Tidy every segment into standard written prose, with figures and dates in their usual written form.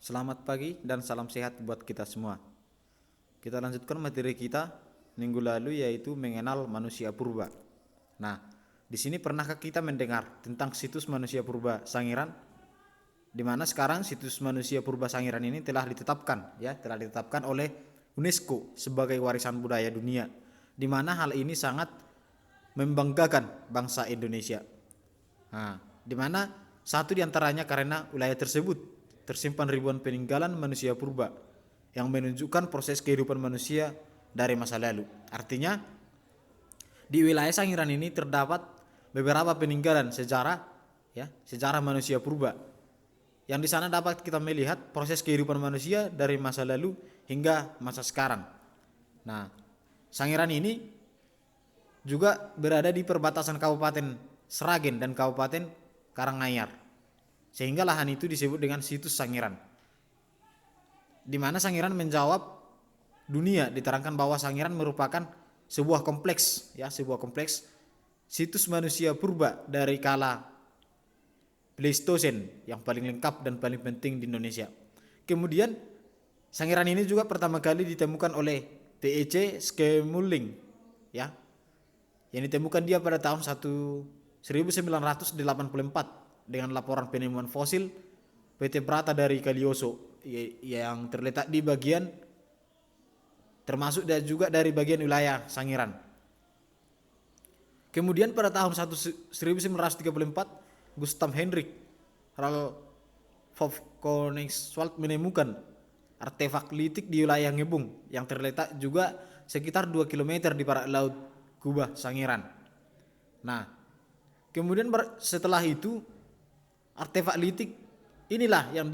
Selamat pagi dan salam sehat buat kita semua. Kita lanjutkan materi kita minggu lalu yaitu mengenal manusia purba. Nah, di sini pernahkah kita mendengar tentang situs manusia purba Sangiran? Di mana sekarang situs manusia purba Sangiran ini telah ditetapkan oleh UNESCO sebagai warisan budaya dunia. Di mana hal ini sangat membanggakan bangsa Indonesia. Nah, di mana satu di antaranya karena wilayah tersebut tersimpan ribuan peninggalan manusia purba yang menunjukkan proses kehidupan manusia dari masa lalu. Artinya, di wilayah Sangiran ini terdapat beberapa peninggalan sejarah manusia purba. Yang di sana dapat kita melihat proses kehidupan manusia dari masa lalu hingga masa sekarang. Nah, Sangiran ini juga berada di perbatasan Kabupaten Sragen dan Kabupaten Karanganyar. Sehingga lahan itu disebut dengan situs Sangiran. Di mana Sangiran menjawab dunia, diterangkan bahwa Sangiran merupakan sebuah kompleks situs manusia purba dari kala Pleistosen yang paling lengkap dan paling penting di Indonesia. Kemudian Sangiran ini juga pertama kali ditemukan oleh TEC Skemulling, yang ditemukan dia pada tahun 1984 dengan laporan penemuan fosil PT Brata dari Kalioso yang terletak di bagian termasuk dan juga dari bagian wilayah Sangiran. Kemudian pada tahun 1934 Gustav Hendrik Ralph von Koenigswald menemukan artefak litik di wilayah Ngebung yang terletak juga sekitar 2 km di barat laut Kubah Sangiran. Nah, kemudian setelah itu artefak litik inilah yang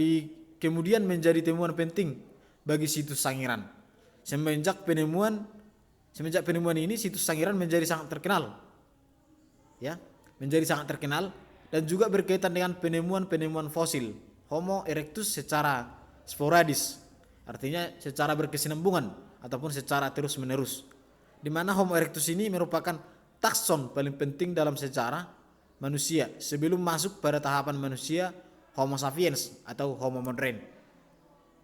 kemudian menjadi temuan penting bagi situs Sangiran. Semenjak penemuan ini situs Sangiran menjadi sangat terkenal. Menjadi sangat terkenal dan juga berkaitan dengan penemuan fosil Homo erectus secara sporadis. Artinya secara berkesinambungan ataupun secara terus-menerus. Di mana Homo erectus ini merupakan takson paling penting dalam sejarah manusia sebelum masuk pada tahapan manusia Homo sapiens atau Homo modern.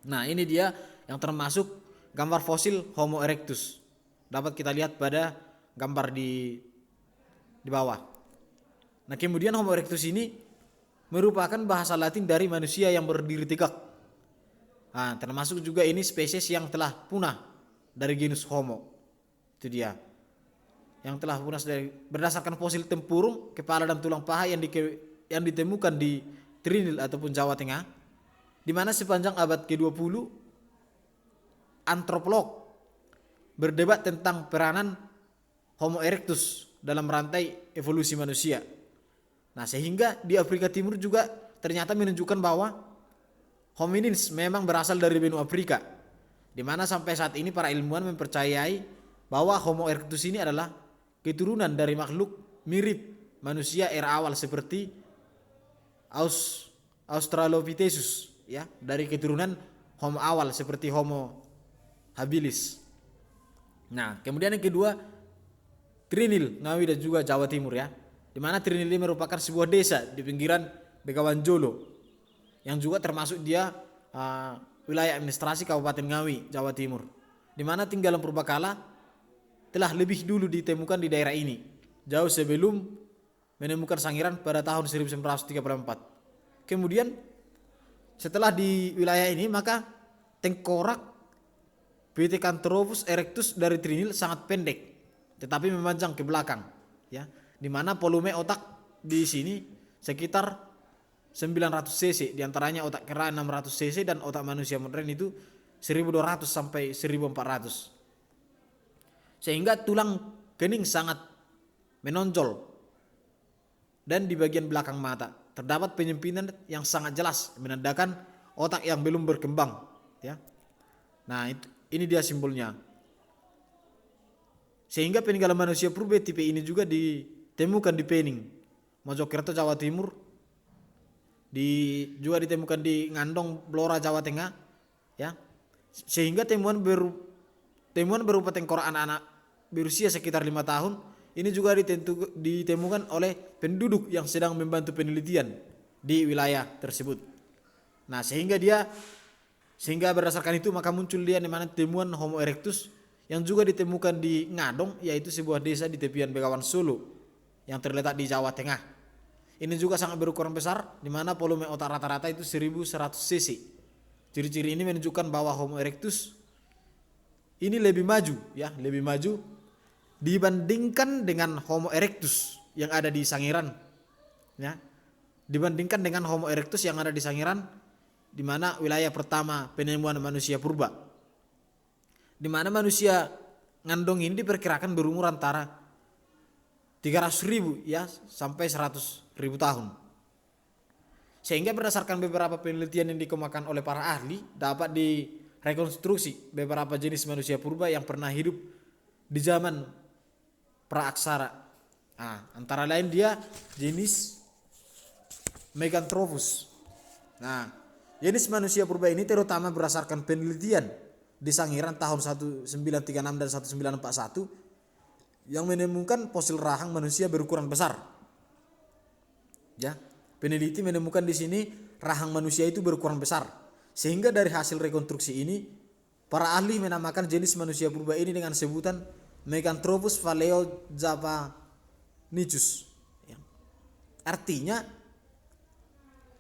Nah, ini dia yang termasuk gambar fosil Homo erectus. Dapat kita lihat pada gambar di bawah. Nah, kemudian Homo erectus ini merupakan bahasa Latin dari manusia yang berdiri tegak. Nah, termasuk juga ini spesies yang telah punah dari genus Homo. Itu dia. Yang telah punah berdasarkan fosil tempurung, kepala dan tulang paha yang ditemukan di Trinil ataupun Jawa Tengah, di mana sepanjang abad ke-20 antropolog berdebat tentang peranan Homo erectus dalam rantai evolusi manusia. Nah, sehingga di Afrika Timur juga ternyata menunjukkan bahwa hominins memang berasal dari benua Afrika, di mana sampai saat ini para ilmuwan mempercayai bahwa Homo erectus ini adalah keturunan dari makhluk mirip manusia era awal seperti Australopithecus, dari keturunan Homo awal seperti Homo habilis. Nah, kemudian yang kedua Trinil, Ngawi dan juga Jawa Timur, di mana Trinil ini merupakan sebuah desa di pinggiran Begawan Jolo yang juga termasuk dia wilayah administrasi Kabupaten Ngawi, Jawa Timur, di mana tinggalan purbakala telah lebih dulu ditemukan di daerah ini, jauh sebelum menemukan Sangiran pada tahun 1934. Kemudian setelah di wilayah ini, maka tengkorak Pithecanthropus erectus dari Trinil sangat pendek, tetapi memanjang ke belakang, di mana volume otak di sini sekitar 900 cc, diantaranya otak kera 600 cc dan otak manusia modern itu 1200 sampai 1400. Sehingga tulang kening sangat menonjol dan di bagian belakang mata terdapat penyempitan yang sangat jelas menandakan otak yang belum berkembang. Nah, ini dia simbolnya. Sehingga peninggalan manusia purba tipe ini juga ditemukan di Pening, Mojokerto, Jawa Timur, juga ditemukan di Ngandong, Blora, Jawa Tengah, sehingga temuan berupa tengkorak anak-anak berusia sekitar 5 tahun ini juga ditemukan oleh penduduk yang sedang membantu penelitian di wilayah tersebut. Nah, sehingga dia Sehingga berdasarkan itu maka muncul dia di mana temuan Homo erectus yang juga ditemukan di Ngadong, yaitu sebuah desa di tepian Begawan Solo yang terletak di Jawa Tengah. Ini juga sangat berukuran besar, di mana volume otak rata-rata itu 1100 cc. Ciri-ciri ini menunjukkan bahwa Homo erectus ini lebih maju, ya, lebih maju dibandingkan dengan Homo erectus yang ada di Sangiran, ya. Dibandingkan dengan Homo erectus yang ada di Sangiran, di mana wilayah pertama penemuan manusia purba. Di mana manusia Ngandong ini diperkirakan berumur antara 300.000 ya sampai 100.000 tahun. Sehingga berdasarkan beberapa penelitian yang dikemukakan oleh para ahli, dapat direkonstruksi beberapa jenis manusia purba yang pernah hidup di zaman praaksara. Nah, antara lain dia jenis Meganthropus. Nah, jenis manusia purba ini terutama berdasarkan penelitian di Sangiran tahun 1936 dan 1941 yang menemukan fosil rahang manusia berukuran besar. Ya, peneliti menemukan di sini rahang manusia itu berukuran besar. Sehingga dari hasil rekonstruksi ini, para ahli menamakan jenis manusia purba ini dengan sebutan Meganthropus paleojapanicus. Ya. Artinya,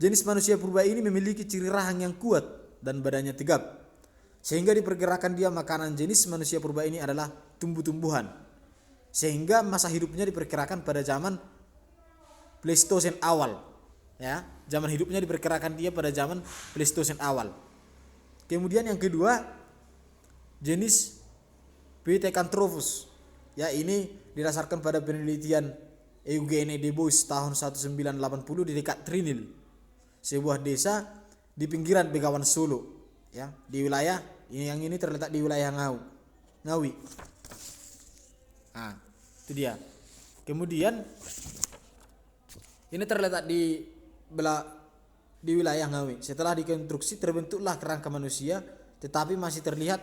jenis manusia purba ini memiliki ciri rahang yang kuat dan badannya tegap. Sehingga diperkirakan dia makanan jenis manusia purba ini adalah tumbuh-tumbuhan. Sehingga masa hidupnya diperkirakan pada zaman Pleistosen awal. Ya, zaman hidupnya diperkirakan dia pada zaman Pleistosen awal. Kemudian yang kedua, jenis Pithecanthropus. Ya, ini didasarkan pada penelitian Eugene de Bois tahun 1980 di dekat Trinil, sebuah desa di pinggiran Begawan Solo, ya, di wilayah yang ini terletak di wilayah Ngawi. Nah, itu dia. Kemudian ini terletak di wilayah Ngawi. Setelah dikonstruksi terbentuklah kerangka manusia, tetapi masih terlihat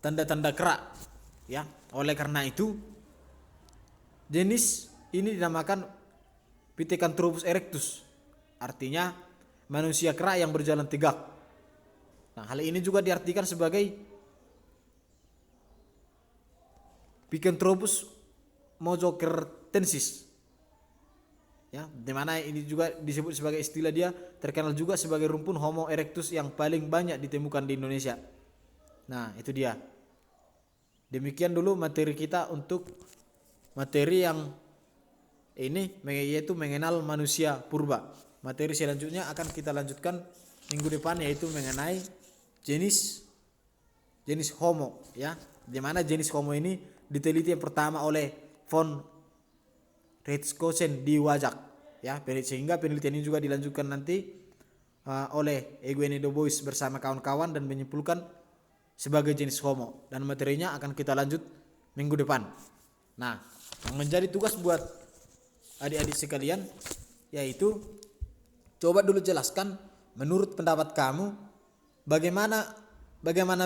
tanda-tanda kerak, ya. Oleh karena itu jenis ini dinamakan Pithecanthropus erectus. Artinya manusia kerak yang berjalan tegak. Nah, hal ini juga diartikan sebagai Pithecanthropus mojocertensis. Ya, di mana ini juga disebut sebagai istilah dia terkenal juga sebagai rumpun Homo erectus yang paling banyak ditemukan di Indonesia. Nah, itu dia. Demikian dulu materi kita untuk materi yang ini yaitu mengenal manusia purba. Materi selanjutnya akan kita lanjutkan minggu depan, yaitu mengenai jenis Homo, ya. Di mana jenis Homo ini diteliti yang pertama oleh von Richthofen di Wajak, ya. Sehingga penelitian ini juga dilanjutkan nanti oleh Eugene de Bois bersama kawan-kawan dan menyimpulkan sebagai jenis Homo, dan materinya akan kita lanjut minggu depan. Nah, yang menjadi tugas buat adik-adik sekalian yaitu coba dulu jelaskan menurut pendapat kamu bagaimana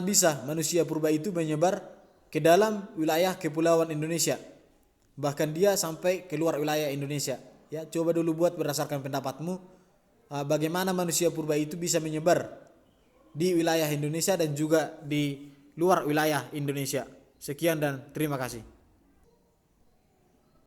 bisa manusia purba itu menyebar ke dalam wilayah kepulauan Indonesia, bahkan dia sampai keluar wilayah Indonesia. Ya, coba dulu buat berdasarkan pendapatmu bagaimana manusia purba itu bisa menyebar di wilayah Indonesia dan juga di luar wilayah Indonesia. Sekian dan terima kasih.